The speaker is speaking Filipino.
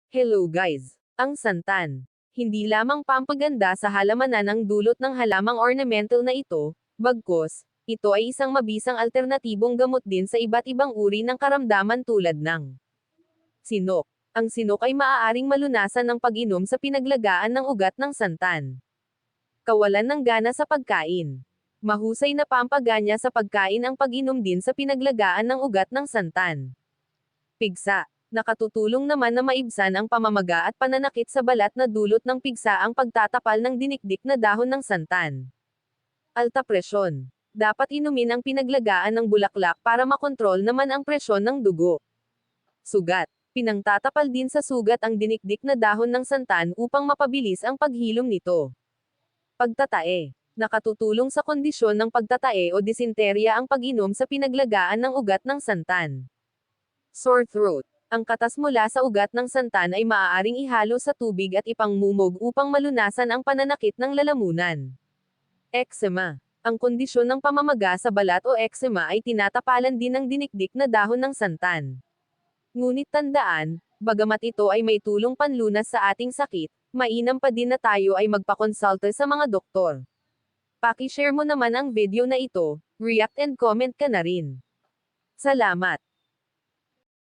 Hello guys! Ang santan. Hindi lamang pampaganda sa halamanan ang dulot ng halamang ornamental na ito, bagkus, ito ay isang mabisang alternatibong gamot din sa iba't ibang uri ng karamdaman tulad ng sinok. Ang sinok ay maaaring malunasan ng pag-inom sa pinaglagaan ng ugat ng santan. Kawalan ng gana sa pagkain. Mahusay na pampaganya sa pagkain ang pag-inom din sa pinaglagaan ng ugat ng santan. Pigsa. Nakatutulong naman na maibsan ang pamamaga at pananakit sa balat na dulot ng pigsa ang pagtatapal ng dinikdik na dahon ng santan. Alta presyon. Dapat inumin ang pinaglagaan ng bulaklak para makontrol naman ang presyon ng dugo. Sugat. Pinangtatapal din sa sugat ang dinikdik na dahon ng santan upang mapabilis ang paghilom nito. Pagtatae. Nakatutulong sa kondisyon ng pagtatae o disenterya ang pag-inom sa pinaglagaan ng ugat ng santan. Sore throat. Ang katas mula sa ugat ng santan ay maaaring ihalo sa tubig at ipangmumog upang malunasan ang pananakit ng lalamunan. Eczema. Ang kondisyon ng pamamaga sa balat o eczema ay tinatapalan din ng dinikdik na dahon ng santan. Ngunit tandaan, bagamat ito ay may tulong panlunas sa ating sakit, mainam pa din na tayo ay magpakonsulta sa mga doktor. Paki-share mo naman ang video na ito, react and comment ka na rin. Salamat!